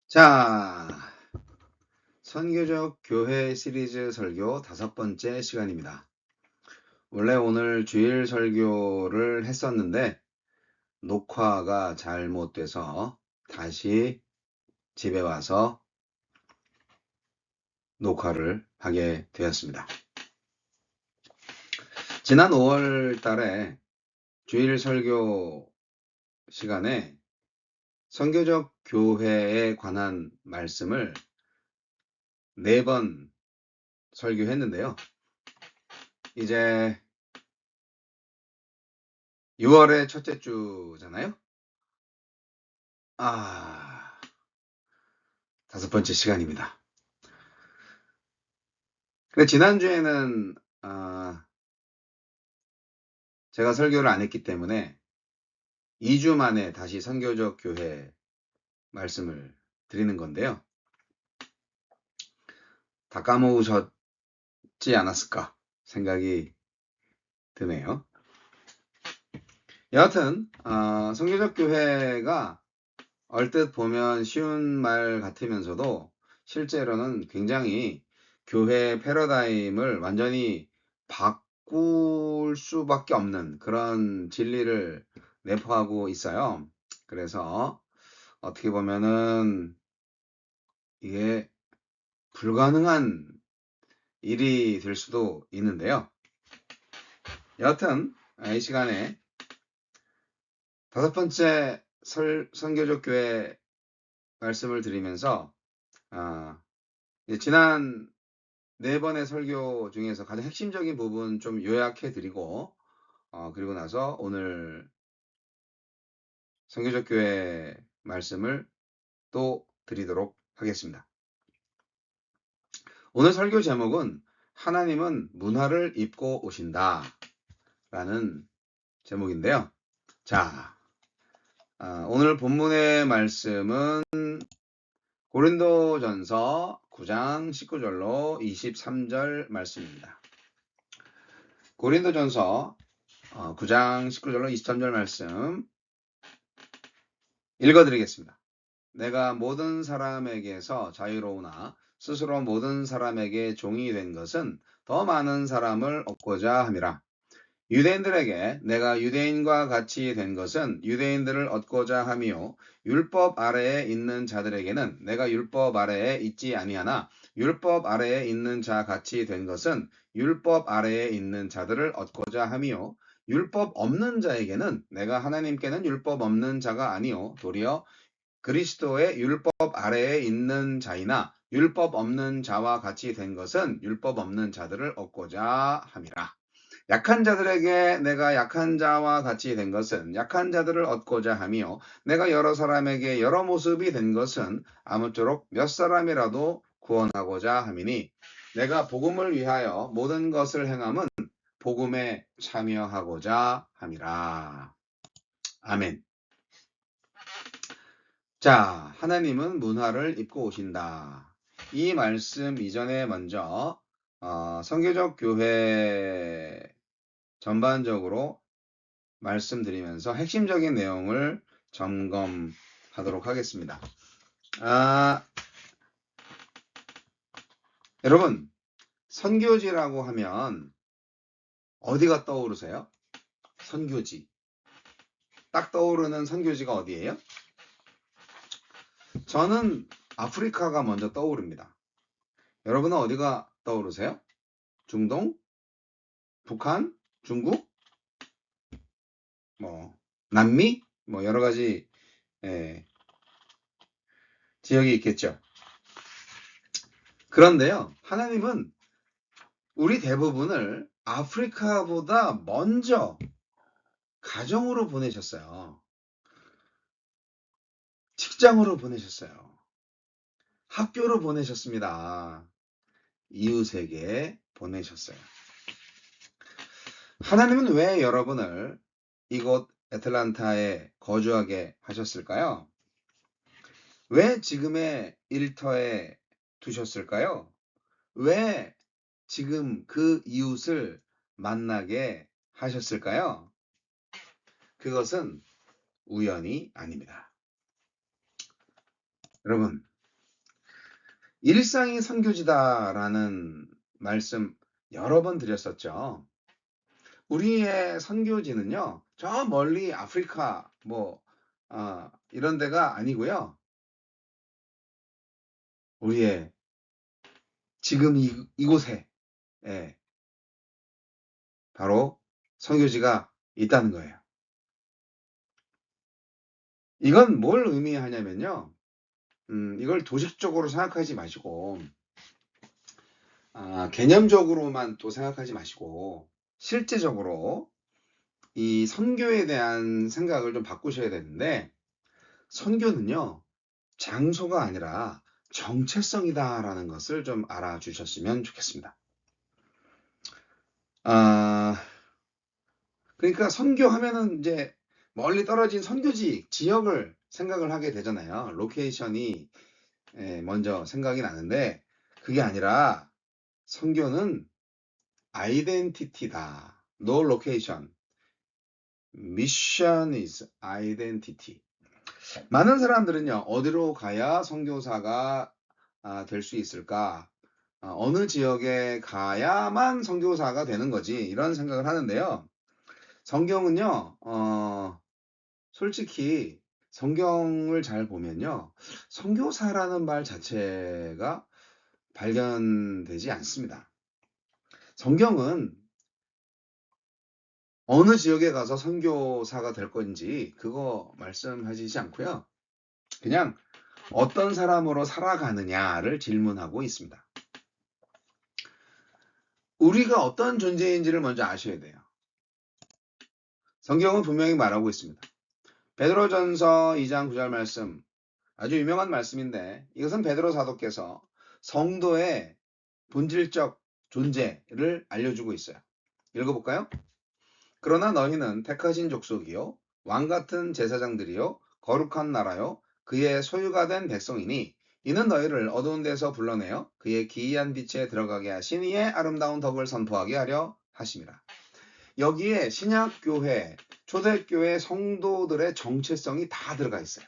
자, 선교적 교회 시리즈 설교 5번째 시간입니다. 원래 오늘 주일 설교를 했었는데 녹화가 잘못돼서 다시 집에 와서 녹화를 하게 되었습니다. 지난 5월 달에 주일 설교 시간에 선교적 교회에 관한 말씀을 4번 설교했는데요. 이제 6월의 첫째 주잖아요. 5번째 시간입니다. 근데 지난주에는 제가 설교를 안 했기 때문에 2주 만에 다시 선교적 교회 말씀을 드리는 건데요. 다 까먹으셨지 않았을까 생각이 드네요. 여하튼 선교적 교회가 얼뜻 보면 쉬운 말 같으면서도 실제로는 굉장히 교회 패러다임을 완전히 바꿀 수밖에 없는 그런 진리를 내포하고 있어요. 그래서 어떻게 보면은 이게 불가능한 일이 될 수도 있는데요. 여하튼 이 시간에 5번째 선교적 교회 말씀을 드리면서 지난 4번의 설교 중에서 가장 핵심적인 부분 좀 요약해 드리고 그리고 나서 오늘 선교적 교회 말씀을 또 드리도록 하겠습니다. 오늘 설교 제목은 하나님은 문화를 입고 오신다 라는 제목인데요. 자, 오늘 본문의 말씀은 고린도전서 9장 19절로 23절 말씀입니다. 고린도전서 9장 19절로 23절 말씀 읽어드리겠습니다. 내가 모든 사람에게서 자유로우나 스스로 모든 사람에게 종이 된 것은 더 많은 사람을 얻고자 함이라. 유대인들에게 내가 유대인과 같이 된 것은 유대인들을 얻고자 함이요 율법 아래에 있는 자들에게는 내가 율법 아래에 있지 아니하나 율법 아래에 있는 자 같이 된 것은 율법 아래에 있는 자들을 얻고자 함이요 율법 없는 자에게는 내가 하나님께는 율법 없는 자가 아니요 도리어 그리스도의 율법 아래에 있는 자이나 율법 없는 자와 같이 된 것은 율법 없는 자들을 얻고자 함이라. 약한 자들에게 내가 약한 자와 같이 된 것은 약한 자들을 얻고자 하며 내가 여러 사람에게 여러 모습이 된 것은 아무쪼록 몇 사람이라도 구원하고자 함이니 내가 복음을 위하여 모든 것을 행함은 복음에 참여하고자 함이라. 아멘. 자, 하나님은 문화를 입고 오신다. 이 말씀 이전에 먼저 선교적 교회 전반적으로 말씀드리면서 핵심적인 내용을 점검하도록 하겠습니다. 여러분, 선교지라고 하면 어디가 떠오르세요? 선교지. 딱 떠오르는 선교지가 어디예요? 저는 아프리카가 먼저 떠오릅니다. 여러분은 어디가 떠오르세요? 중동? 북한? 중국? 남미? 여러 가지 지역이 있겠죠. 그런데요, 하나님은 우리 대부분을 아프리카보다 먼저 가정으로 보내셨어요. 직장으로 보내셨어요. 학교로 보내셨습니다. 이웃에게 보내셨어요. 하나님은 왜 여러분을 이곳 애틀란타에 거주하게 하셨을까요? 왜 지금의 일터에 두셨을까요? 왜 지금 그 이웃을 만나게 하셨을까요? 그것은 우연이 아닙니다. 여러분, 일상이 선교지다라는 말씀 여러 번 드렸었죠. 우리의 선교지는요, 저 멀리 아프리카, 이런 데가 아니고요. 우리의 지금 이곳에, 예, 바로 선교지가 있다는 거예요. 이건 뭘 의미하냐면요. 이걸 도식적으로 생각하지 마시고, 개념적으로만 또 생각하지 마시고, 실제적으로 이 선교에 대한 생각을 좀 바꾸셔야 되는데, 선교는요, 장소가 아니라 정체성이다라는 것을 좀 알아주셨으면 좋겠습니다. 아, 그러니까 선교하면은 이제 멀리 떨어진 선교지, 지역을 생각을 하게 되잖아요. 로케이션이 먼저 생각이 나는데, 그게 아니라 선교는 아이덴티티다. No location. Mission is identity. 많은 사람들은요, 어디로 가야 선교사가 될 수 있을까? 어느 지역에 가야만 선교사가 되는 거지, 이런 생각을 하는데요. 성경은요, 솔직히 성경을 잘 보면요, 선교사라는 말 자체가 발견되지 않습니다. 성경은 어느 지역에 가서 선교사가 될 건지 그거 말씀하시지 않고요. 그냥 어떤 사람으로 살아가느냐를 질문하고 있습니다. 우리가 어떤 존재인지를 먼저 아셔야 돼요. 성경은 분명히 말하고 있습니다. 베드로전서 2장 9절 말씀, 아주 유명한 말씀인데, 이것은 베드로 사도께서 성도의 본질적 존재를 알려주고 있어요. 읽어볼까요? 그러나 너희는 택하신 족속이요 왕 같은 제사장들이요 거룩한 나라요 그의 소유가 된 백성이니 이는 너희를 어두운 데서 불러내어 그의 기이한 빛에 들어가게 하신 이의 아름다운 덕을 선포하게 하려 하심이라. 여기에 신약교회, 초대교회 성도들의 정체성이 다 들어가 있어요.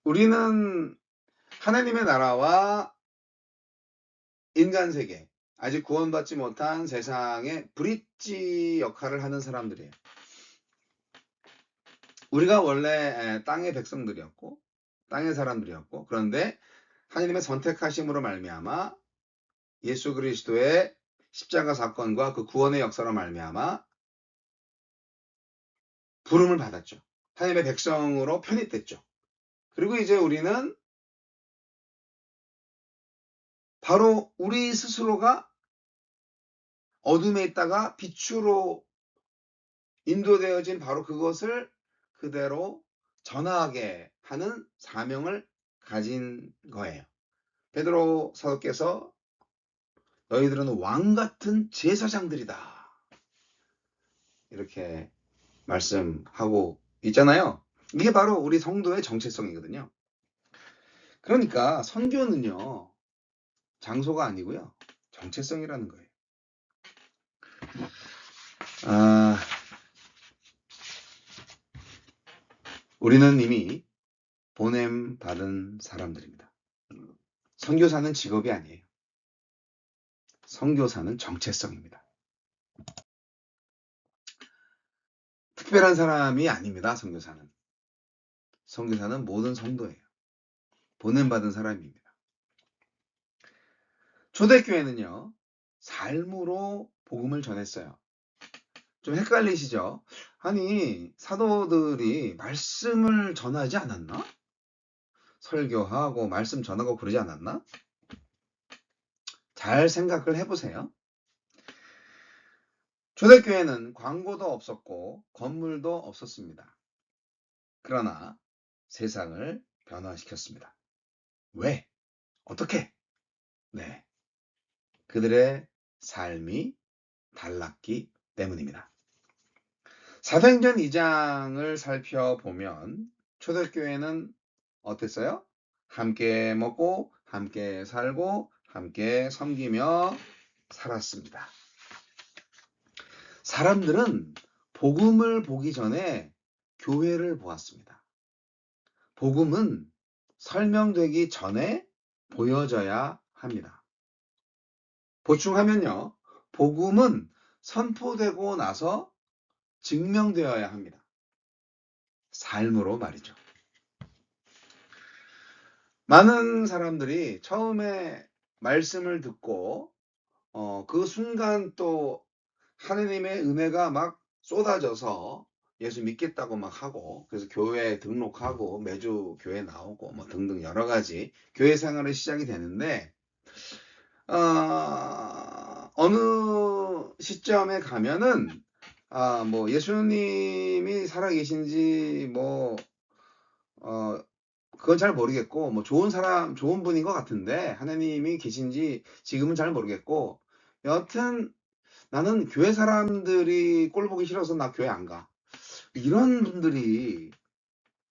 우리는 하나님의 나라와 인간 세계, 아직 구원받지 못한 세상의 브릿지 역할을 하는 사람들이에요. 우리가 원래 땅의 백성들이었고 땅의 사람들이었고, 그런데 하나님의 선택하심으로 말미암아 예수 그리스도의 십자가 사건과 그 구원의 역사로 말미암아 부름을 받았죠. 하나님의 백성으로 편입됐죠. 그리고 이제 우리는 바로 우리 스스로가 어둠에 있다가 빛으로 인도되어진 바로 그것을 그대로 전하게 하는 사명을 가진 거예요. 베드로 사도께서 너희들은 왕 같은 제사장들이다, 이렇게 말씀하고 있잖아요. 이게 바로 우리 성도의 정체성이거든요. 그러니까 선교는요, 장소가 아니고요, 정체성이라는 거예요. 우리는 이미 보냄 받은 사람들입니다. 선교사는 직업이 아니에요. 선교사는 정체성입니다. 특별한 사람이 아닙니다. 선교사는. 선교사는 모든 성도예요. 보냄 받은 사람입니다. 초대교회는요, 삶으로 복음을 전했어요. 좀 헷갈리시죠? 아니, 사도들이 말씀을 전하지 않았나? 설교하고 말씀 전하고 그러지 않았나? 잘 생각을 해보세요. 초대교회는 광고도 없었고 건물도 없었습니다. 그러나 세상을 변화시켰습니다. 왜? 어떻게? 네, 그들의 삶이 달랐기 때문입니다. 사도행전 2장을 살펴보면 초대교회는 어땠어요? 함께 먹고 함께 살고 함께 섬기며 살았습니다. 사람들은 복음을 보기 전에 교회를 보았습니다. 복음은 설명되기 전에 보여져야 합니다. 보충하면요. 복음은 선포되고 나서 증명되어야 합니다. 삶으로 말이죠. 많은 사람들이 처음에 말씀을 듣고 그 순간 또 하느님의 은혜가 막 쏟아져서 예수 믿겠다고 막 하고, 그래서 교회에 등록하고 매주 교회 나오고 뭐 등등 여러 가지 교회 생활이 시작이 되는데, 어느 시점에 가면은 뭐 예수님이 살아계신지 뭐 그건 잘 모르겠고, 뭐 좋은 사람, 좋은 분인 것 같은데 하나님이 계신지 지금은 잘 모르겠고, 여하튼 나는 교회 사람들이 꼴 보기 싫어서 나 교회 안 가. 이런 분들이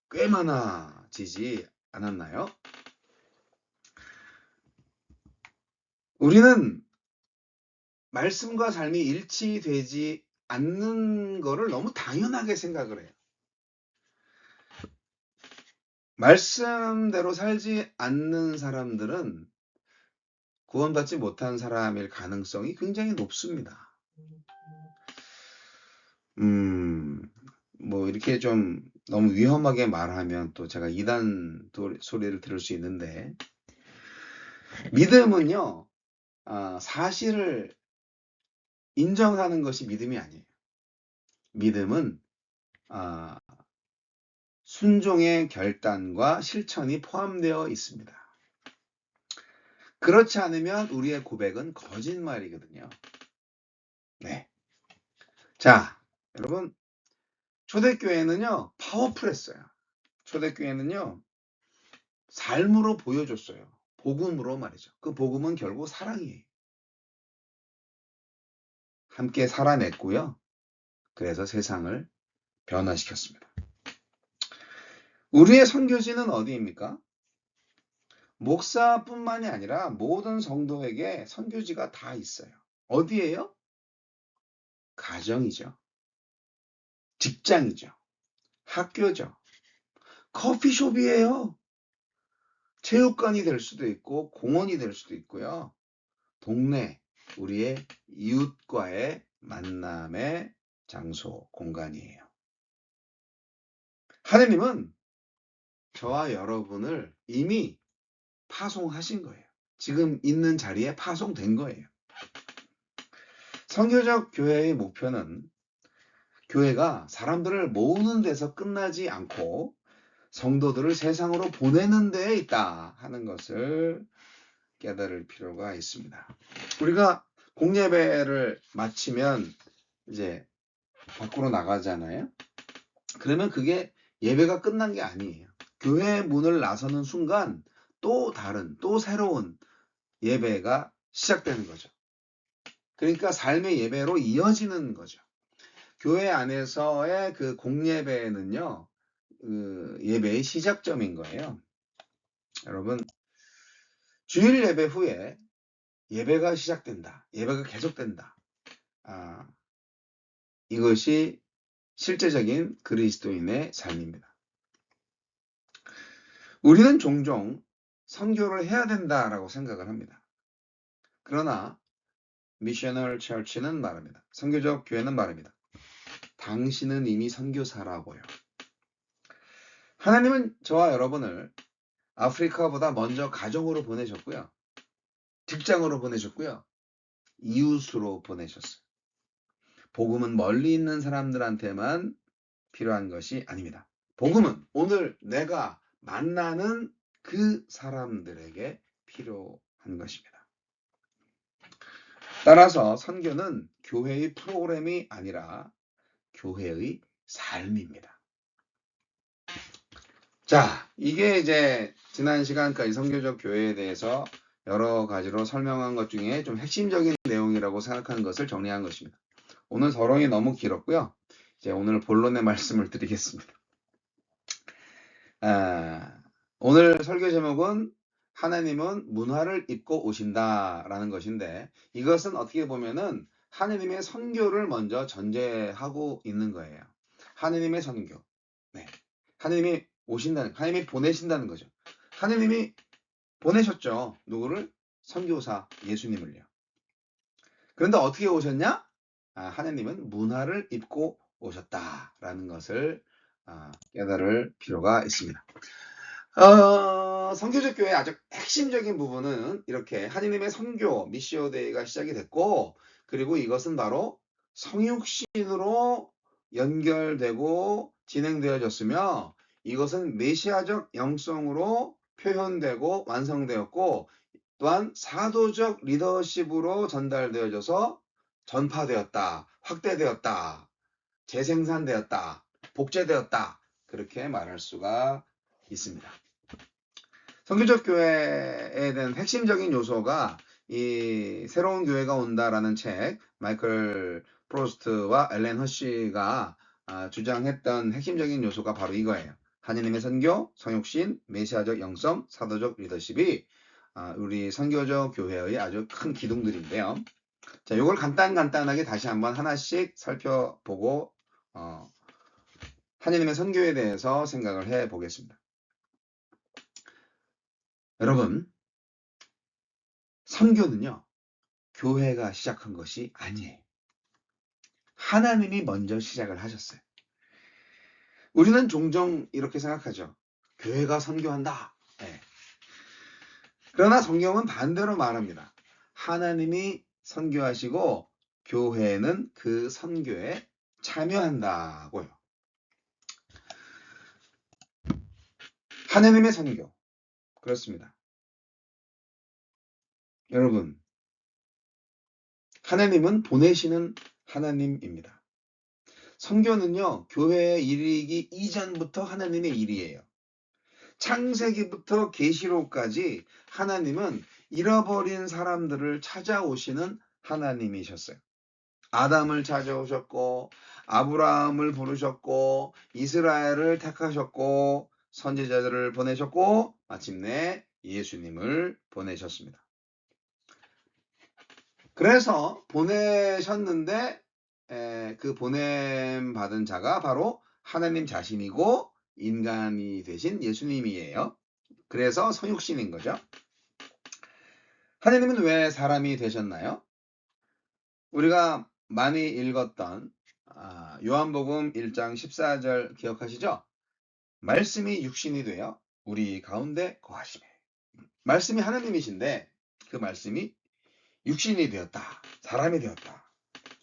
꽤 많아지지 않았나요? 우리는 말씀과 삶이 일치되지 않는 거를 너무 당연하게 생각을 해요. 말씀대로 살지 않는 사람들은 구원받지 못한 사람일 가능성이 굉장히 높습니다. 뭐 이렇게 좀 너무 위험하게 말하면 또 제가 이단 소리를 들을 수 있는데, 믿음은요, 사실을 인정하는 것이 믿음이 아니에요. 믿음은 순종의 결단과 실천이 포함되어 있습니다. 그렇지 않으면 우리의 고백은 거짓말이거든요. 네. 자, 여러분, 초대교회는요, 파워풀했어요. 초대교회는요, 삶으로 보여줬어요. 복음으로 말이죠. 그 복음은 결국 사랑이에요. 함께 살아냈고요. 그래서 세상을 변화시켰습니다. 우리의 선교지는 어디입니까? 목사뿐만이 아니라 모든 성도에게 선교지가 다 있어요. 어디예요? 가정이죠. 직장이죠. 학교죠. 커피숍이에요. 체육관이 될 수도 있고 공원이 될 수도 있고요. 동네, 우리의 이웃과의 만남의 장소, 공간이에요. 하느님은 저와 여러분을 이미 파송하신 거예요. 지금 있는 자리에 파송된 거예요. 선교적 교회의 목표는 교회가 사람들을 모으는 데서 끝나지 않고 성도들을 세상으로 보내는 데에 있다 하는 것을 깨달을 필요가 있습니다. 우리가 공예배를 마치면 이제 밖으로 나가잖아요. 그러면 그게 예배가 끝난 게 아니에요. 교회 문을 나서는 순간 또 다른, 또 새로운 예배가 시작되는 거죠. 그러니까 삶의 예배로 이어지는 거죠. 교회 안에서의 그 공예배는요, 그 예배의 시작점인 거예요. 여러분, 주일 예배 후에 예배가 시작된다. 예배가 계속된다. 이것이 실제적인 그리스도인의 삶입니다. 우리는 종종 선교를 해야 된다라고 생각을 합니다. 그러나 미셔널 처치는 말합니다. 선교적 교회는 말합니다. 당신은 이미 선교사라고요. 하나님은 저와 여러분을 아프리카보다 먼저 가정으로 보내셨고요. 직장으로 보내셨고요. 이웃으로 보내셨어요. 복음은 멀리 있는 사람들한테만 필요한 것이 아닙니다. 복음은 오늘 내가 만나는 그 사람들에게 필요한 것입니다. 따라서 선교는 교회의 프로그램이 아니라 교회의 삶입니다. 자, 이게 이제 지난 시간까지 선교적 교회에 대해서 여러 가지로 설명한 것 중에 좀 핵심적인 내용이라고 생각하는 것을 정리한 것입니다. 오늘 서론이 너무 길었고요. 이제 오늘 본론의 말씀을 드리겠습니다. 오늘 설교 제목은 하나님은 문화를 입고 오신다라는 것인데, 이것은 어떻게 보면은 하나님의 선교를 먼저 전제하고 있는 거예요. 하나님의 선교. 네. 하나님이 오신다는, 하나님이 보내신다는 거죠. 하느님이 보내셨죠. 누구를? 선교사 예수님을요. 그런데 어떻게 오셨냐? 하느님은 문화를 입고 오셨다라는 것을 깨달을 필요가 있습니다. 선교적 교회의 아주 핵심적인 부분은 이렇게 하느님의 선교 미시오 데이가 시작이 됐고, 그리고 이것은 바로 성육신으로 연결되고 진행되어졌으며, 이것은 메시아적 영성으로 표현되고 완성되었고, 또한 사도적 리더십으로 전달되어져서 전파되었다, 확대되었다, 재생산되었다, 복제되었다, 그렇게 말할 수가 있습니다. 선교적 교회에 대한 핵심적인 요소가 이 새로운 교회가 온다라는 책, 마이클 프로스트와 엘렌 허쉬가 주장했던 핵심적인 요소가 바로 이거예요. 하느님의 선교, 성육신, 메시아적 영성, 사도적 리더십이 우리 선교적 교회의 아주 큰 기둥들인데요. 자, 요걸 간단하게 다시 한번 하나씩 살펴보고 하느님의 선교에 대해서 생각을 해 보겠습니다. 여러분, 선교는요, 교회가 시작한 것이 아니에요. 하나님이 먼저 시작을 하셨어요. 우리는 종종 이렇게 생각하죠. 교회가 선교한다. 네. 그러나 성경은 반대로 말합니다. 하나님이 선교하시고 교회는 그 선교에 참여한다고요. 하나님의 선교. 그렇습니다. 여러분, 하나님은 보내시는 하나님입니다. 선교는요, 교회의 일이기 이전부터 하나님의 일이에요. 창세기부터 계시록까지 하나님은 잃어버린 사람들을 찾아오시는 하나님이셨어요. 아담을 찾아오셨고, 아브라함을 부르셨고, 이스라엘을 택하셨고, 선지자들을 보내셨고, 마침내 예수님을 보내셨습니다. 그래서 보내셨는데 그 보냄 받은 자가 바로 하나님 자신이고 인간이 되신 예수님이에요. 그래서 성육신인 거죠. 하나님은 왜 사람이 되셨나요? 우리가 많이 읽었던 요한복음 1장 14절 기억하시죠? 말씀이 육신이 되어 우리 가운데 거하시매. 말씀이 하나님이신데 그 말씀이 육신이 되었다. 사람이 되었다.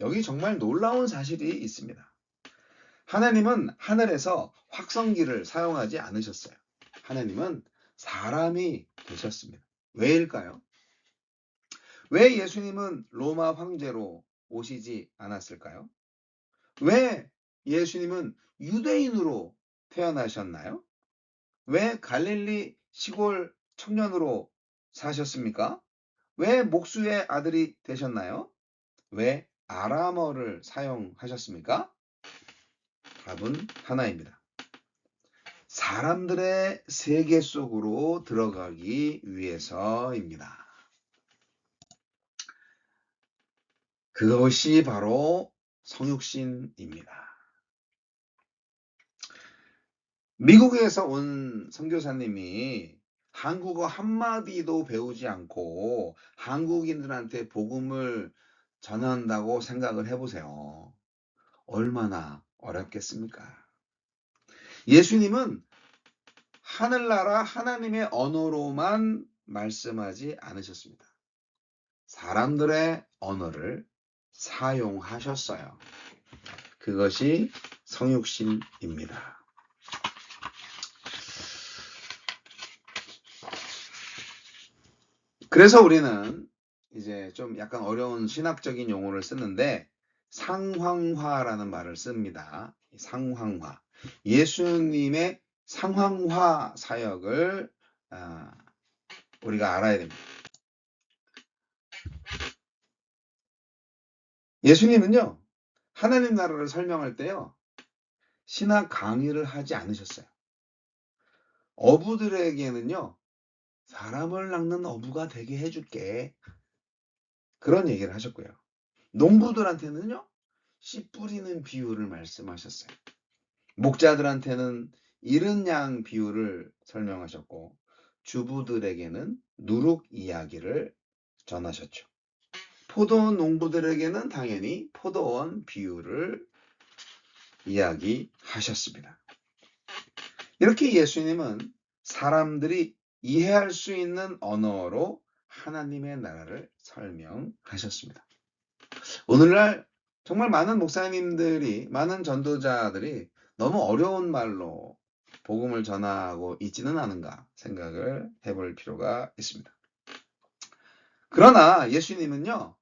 여기 정말 놀라운 사실이 있습니다. 하나님은 하늘에서 확성기를 사용하지 않으셨어요. 하나님은 사람이 되셨습니다. 왜일까요? 왜 예수님은 로마 황제로 오시지 않았을까요? 왜 예수님은 유대인으로 태어나셨나요? 왜 갈릴리 시골 청년으로 사셨습니까? 왜 목수의 아들이 되셨나요? 왜 아람어를 사용하셨습니까? 답은 하나입니다. 사람들의 세계 속으로 들어가기 위해서입니다. 그것이 바로 성육신입니다. 미국에서 온 선교사님이 한국어 한마디도 배우지 않고 한국인들한테 복음을 전한다고 생각을 해보세요. 얼마나 어렵겠습니까? 예수님은 하늘나라 하나님의 언어로만 말씀하지 않으셨습니다. 사람들의 언어를 사용하셨어요. 그것이 성육신입니다. 그래서 우리는 이제 좀 약간 어려운 신학적인 용어를 쓰는데 상황화라는 말을 씁니다. 상황화. 예수님의 상황화 사역을 우리가 알아야 됩니다. 예수님은요, 하나님 나라를 설명할 때요, 신학 강의를 하지 않으셨어요. 어부들에게는요, 사람을 낚는 어부가 되게 해줄게. 그런 얘기를 하셨고요. 농부들한테는요, 씨 뿌리는 비유를 말씀하셨어요. 목자들한테는 이른 양 비유를 설명하셨고, 주부들에게는 누룩 이야기를 전하셨죠. 포도원 농부들에게는 당연히 포도원 비유를 이야기하셨습니다. 이렇게 예수님은 사람들이 이해할 수 있는 언어로 하나님의 나라를 설명하셨습니다. 오늘날 정말 많은 목사님들이, 많은 전도자들이 너무 어려운 말로 복음을 전하고 있지는 않은가 생각을 해볼 필요가 있습니다. 그러나 예수님은요,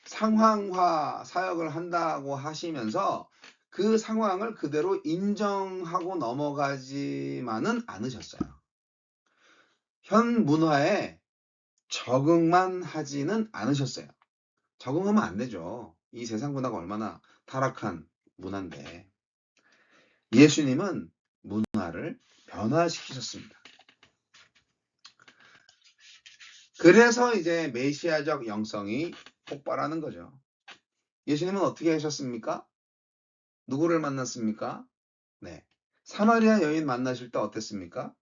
상황화 사역을 한다고 하시면서 그 상황을 그대로 인정하고 넘어가지만은 않으셨어요. 현 문화에 적응만 하지는 않으셨어요. 적응하면 안 되죠. 이 세상 문화가 얼마나 타락한 문화인데. 예수님은 문화를 변화시키셨습니다. 그래서 이제 메시아적 영성이 폭발하는 거죠. 예수님은 어떻게 하셨습니까? 누구를 만났습니까? 네. 사마리아 여인 만나실 때 어땠습니까?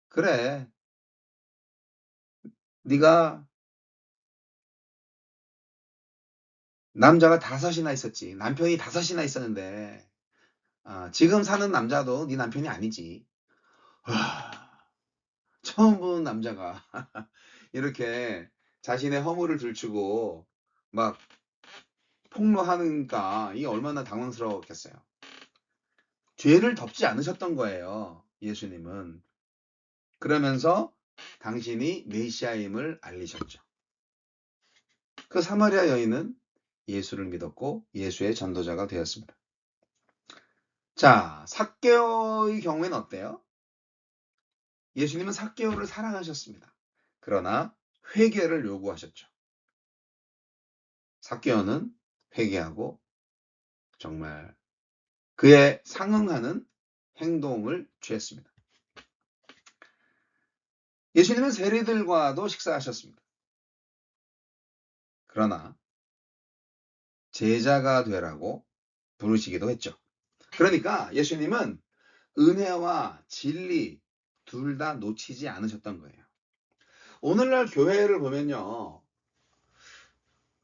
그래, 네가 남자가 5이나 있었지. 남편이 5이나 있었는데 지금 사는 남자도 네 남편이 아니지. 와, 처음 본 남자가 이렇게 자신의 허물을 들추고 막 폭로하니까 이게 얼마나 당황스러웠겠어요. 죄를 덮지 않으셨던 거예요, 예수님은. 그러면서 당신이 메시아임을 알리셨죠. 그 사마리아 여인은 예수를 믿었고 예수의 전도자가 되었습니다. 자, 삭개오의 경우에는 어때요? 예수님은 삭개오를 사랑하셨습니다. 그러나 회개를 요구하셨죠. 삭개오는 회개하고 정말 그에 상응하는 행동을 취했습니다. 예수님은 세리들과도 식사하셨습니다. 그러나 제자가 되라고 부르시기도 했죠. 그러니까 예수님은 은혜와 진리 둘 다 놓치지 않으셨던 거예요. 오늘날 교회를 보면요,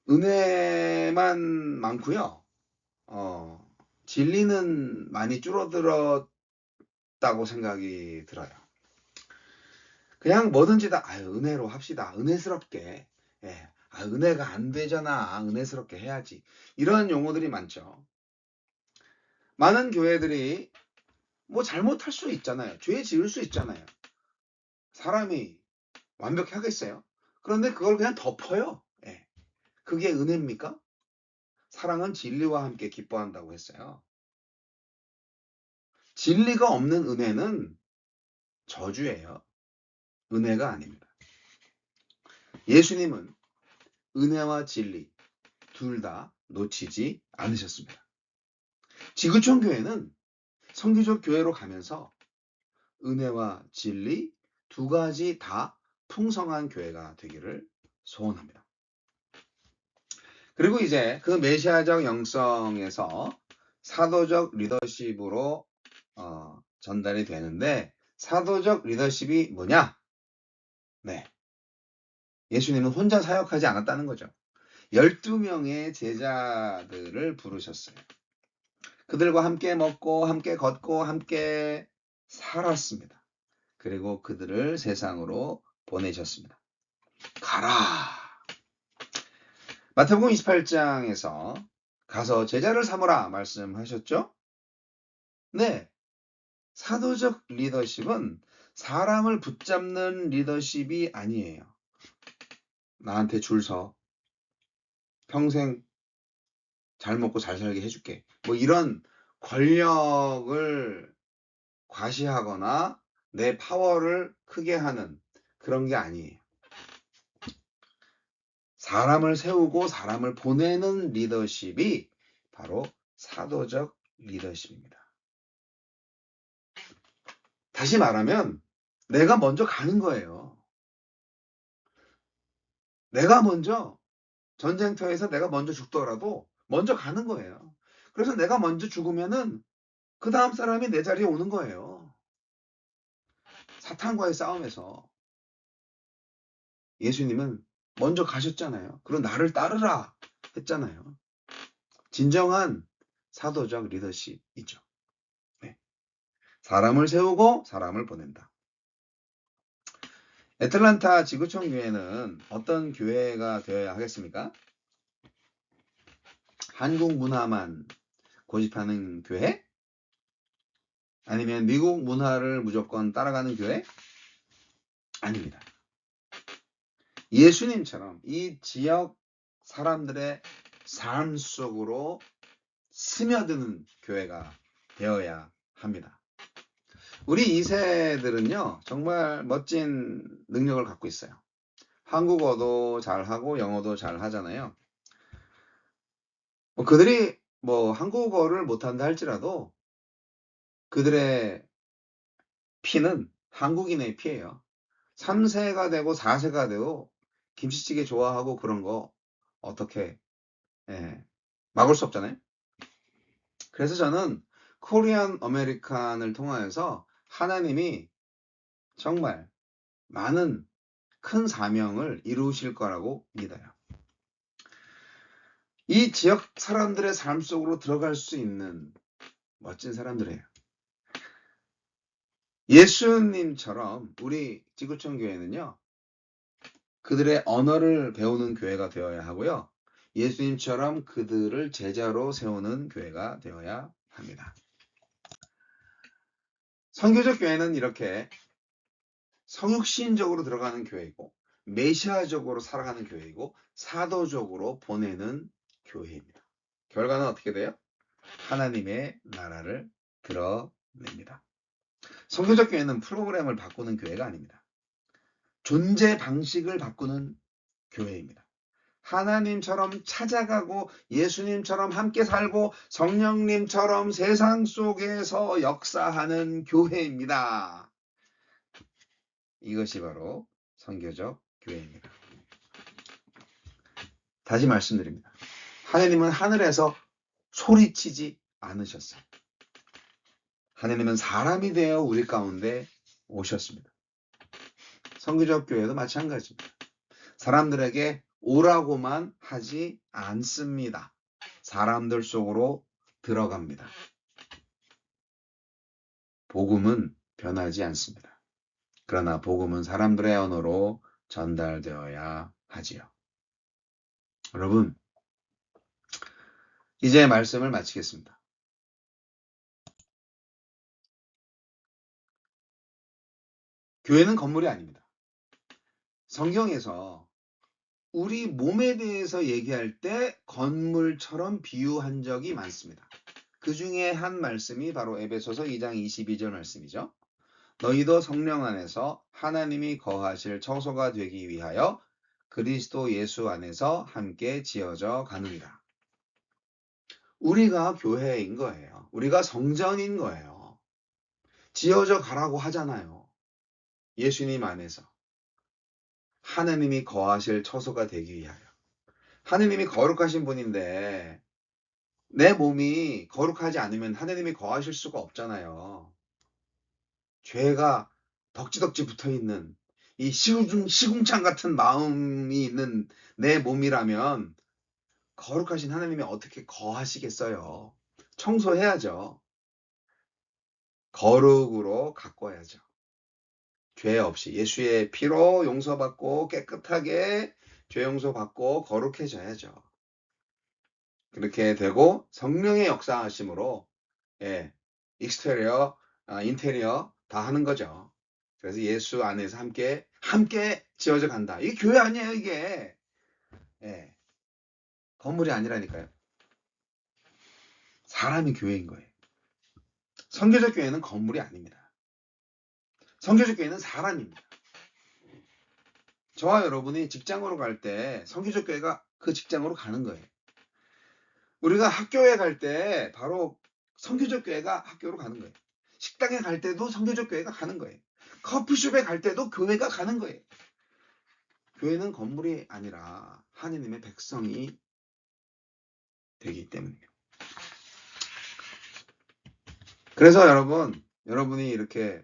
은혜만 많고요, 진리는 많이 줄어들었다고 생각이 들어요. 그냥 뭐든지 다 은혜로 합시다. 은혜스럽게. 예. 은혜가 안 되잖아. 은혜스럽게 해야지. 이런 용어들이 많죠. 많은 교회들이 뭐 잘못할 수 있잖아요. 죄 지을 수 있잖아요. 사람이 완벽히 하겠어요? 그런데 그걸 그냥 덮어요. 예. 그게 은혜입니까? 사랑은 진리와 함께 기뻐한다고 했어요. 진리가 없는 은혜는 저주예요. 은혜가 아닙니다. 예수님은 은혜와 진리 둘 다 놓치지 않으셨습니다. 지구촌 교회는 선교적 교회로 가면서 은혜와 진리 두 가지 다 풍성한 교회가 되기를 소원합니다. 그리고 이제 그 메시아적 영성에서 사도적 리더십으로 전달이 되는데, 사도적 리더십이 뭐냐? 네. 예수님은 혼자 사역하지 않았다는 거죠. 12명의 제자들을 부르셨어요. 그들과 함께 먹고 함께 걷고 함께 살았습니다. 그리고 그들을 세상으로 보내셨습니다. 가라. 마태복음 28장에서 가서 제자를 삼으라 말씀하셨죠? 네. 사도적 리더십은 사람을 붙잡는 리더십이 아니에요. 나한테 줄 서. 평생 잘 먹고 잘 살게 해줄게. 뭐 이런 권력을 과시하거나 내 파워를 크게 하는 그런 게 아니에요. 사람을 세우고 사람을 보내는 리더십이 바로 사도적 리더십입니다. 다시 말하면 내가 먼저 가는 거예요. 내가 먼저 전쟁터에서 내가 먼저 죽더라도 먼저 가는 거예요. 그래서 내가 먼저 죽으면은 그 다음 사람이 내 자리에 오는 거예요. 사탄과의 싸움에서 예수님은 먼저 가셨잖아요. 그리고 나를 따르라 했잖아요. 진정한 사도적 리더십이죠. 네. 사람을 세우고 사람을 보낸다. 애틀란타 지구촌 교회는 어떤 교회가 되어야 하겠습니까? 한국 문화만 고집하는 교회? 아니면 미국 문화를 무조건 따라가는 교회? 아닙니다. 예수님처럼 이 지역 사람들의 삶 속으로 스며드는 교회가 되어야 합니다. 우리 2세들은요, 정말 멋진 능력을 갖고 있어요. 한국어도 잘하고 영어도 잘 하잖아요. 그들이 한국어를 못한다 할지라도 그들의 피는 한국인의 피예요. 3세가 되고 4세가 되고 김치찌개 좋아하고 그런 거 어떻게 막을 수 없잖아요. 그래서 저는 코리안 아메리칸을 통하여서 하나님이 정말 많은 큰 사명을 이루실 거라고 믿어요. 이 지역 사람들의 삶 속으로 들어갈 수 있는 멋진 사람들이에요. 예수님처럼 우리 지구촌 교회는요, 그들의 언어를 배우는 교회가 되어야 하고요. 예수님처럼 그들을 제자로 세우는 교회가 되어야 합니다. 선교적 교회는 이렇게 성육신적으로 들어가는 교회이고, 메시아적으로 살아가는 교회이고, 사도적으로 보내는 교회입니다. 결과는 어떻게 돼요? 하나님의 나라를 드러냅니다. 선교적 교회는 프로그램을 바꾸는 교회가 아닙니다. 존재 방식을 바꾸는 교회입니다. 하나님처럼 찾아가고 예수님처럼 함께 살고 성령님처럼 세상 속에서 역사하는 교회입니다. 이것이 바로 선교적 교회입니다. 다시 말씀드립니다. 하나님은 하늘에서 소리치지 않으셨어요. 하나님은 사람이 되어 우리 가운데 오셨습니다. 선교적 교회도 마찬가지입니다. 사람들에게 오라고만 하지 않습니다. 사람들 속으로 들어갑니다. 복음은 변하지 않습니다. 그러나 복음은 사람들의 언어로 전달되어야 하지요. 여러분, 이제 말씀을 마치겠습니다. 교회는 건물이 아닙니다. 성경에서 우리 몸에 대해서 얘기할 때 건물처럼 비유한 적이 많습니다. 그 중에 한 말씀이 바로 에베소서 2장 22절 말씀이죠. 너희도 성령 안에서 하나님이 거하실 처소가 되기 위하여 그리스도 예수 안에서 함께 지어져 가느니라. 우리가 교회인 거예요. 우리가 성전인 거예요. 지어져 가라고 하잖아요. 예수님 안에서. 하나님이 거하실 처소가 되기 위하여. 하나님이 거룩하신 분인데 내 몸이 거룩하지 않으면 하나님이 거하실 수가 없잖아요. 죄가 덕지덕지 붙어있는 이 시궁창 같은 마음이 있는 내 몸이라면 거룩하신 하나님이 어떻게 거하시겠어요? 청소해야죠. 거룩으로 가꿔야죠. 죄 없이 예수의 피로 용서받고 깨끗하게 죄 용서받고 거룩해져야죠. 그렇게 되고 성령의 역사하심으로 익스테리어, 인테리어 다 하는 거죠. 그래서 예수 안에서 함께 지어져 간다. 이게 교회 아니에요, 이게. 건물이 아니라니까요. 사람이 교회인 거예요. 선교적 교회는 건물이 아닙니다. 선교적 교회는 사람입니다. 저와 여러분이 직장으로 갈 때 선교적 교회가 그 직장으로 가는 거예요. 우리가 학교에 갈 때 바로 선교적 교회가 학교로 가는 거예요. 식당에 갈 때도 선교적 교회가 가는 거예요. 커피숍에 갈 때도 교회가 가는 거예요. 교회는 건물이 아니라 하느님의 백성이 되기 때문이에요. 그래서 여러분이 이렇게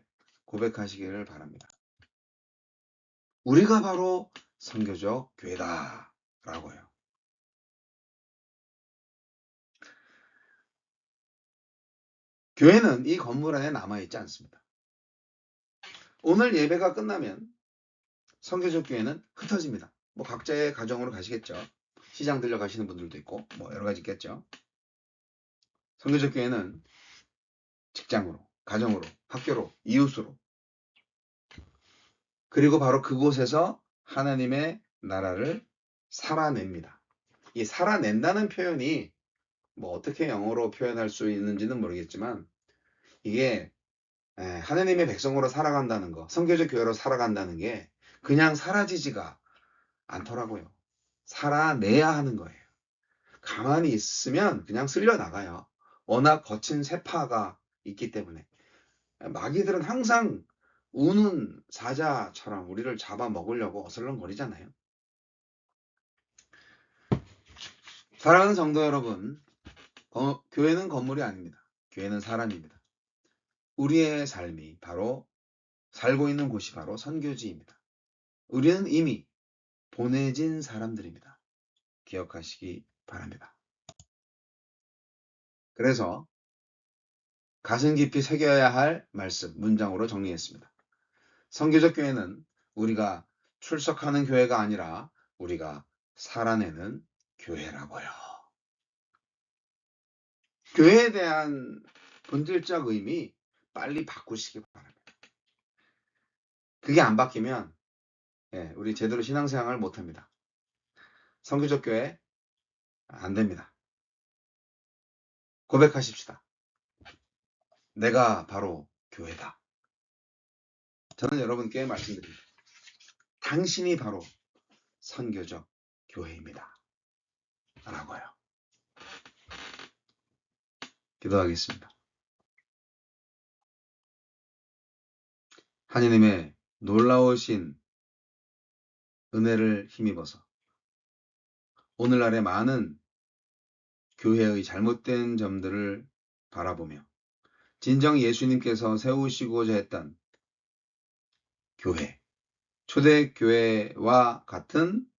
고백하시기를 바랍니다. 우리가 바로 선교적 교회다 라고요. 교회는 이 건물 안에 남아있지 않습니다. 오늘 예배가 끝나면 선교적 교회는 흩어집니다. 뭐 각자의 가정으로 가시겠죠. 시장 들려가시는 분들도 있고 뭐 여러 가지 있겠죠. 선교적 교회는 직장으로, 가정으로, 학교로, 이웃으로, 그리고 바로 그곳에서 하나님의 나라를 살아냅니다. 이 살아낸다는 표현이 뭐 어떻게 영어로 표현할 수 있는지는 모르겠지만 이게 하나님의 백성으로 살아간다는 거, 선교적 교회로 살아간다는 게 그냥 사라지지가 않더라고요. 살아내야 하는 거예요. 가만히 있으면 그냥 쓸려 나가요. 워낙 거친 세파가 있기 때문에. 마귀들은 항상 우는 사자처럼 우리를 잡아먹으려고 어슬렁거리잖아요. 사랑하는 성도 여러분, 교회는 건물이 아닙니다. 교회는 사람입니다. 우리의 삶이 바로 살고 있는 곳이 바로 선교지입니다. 우리는 이미 보내진 사람들입니다. 기억하시기 바랍니다. 그래서 가슴 깊이 새겨야 할 말씀, 문장으로 정리했습니다. 선교적 교회는 우리가 출석하는 교회가 아니라 우리가 살아내는 교회라고요. 교회에 대한 본질적 의미 빨리 바꾸시기 바랍니다. 그게 안 바뀌면 우리 제대로 신앙생활을 못합니다. 선교적 교회 안 됩니다. 고백하십시다. 내가 바로 교회다. 저는 여러분께 말씀드립니다. 당신이 바로 선교적 교회입니다. 라고요. 기도하겠습니다. 하나님의 놀라우신 은혜를 힘입어서 오늘날의 많은 교회의 잘못된 점들을 바라보며 진정 예수님께서 세우시고자 했던 교회, 초대교회와 같은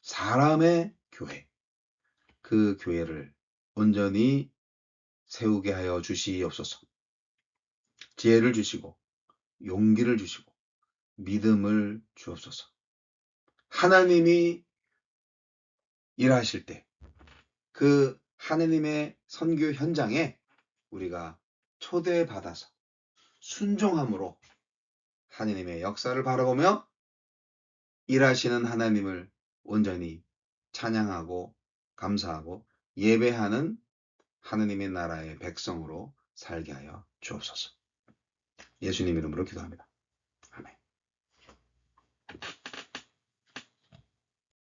사람의 교회, 그 교회를 온전히 세우게 하여 주시옵소서. 지혜를 주시고 용기를 주시고 믿음을 주옵소서. 하나님이 일하실 때 그 하나님의 선교 현장에 우리가 초대받아서 순종함으로 하나님의 역사를 바라보며 일하시는 하나님을 온전히 찬양하고 감사하고 예배하는 하나님의 나라의 백성으로 살게 하여 주옵소서. 예수님 이름으로 기도합니다.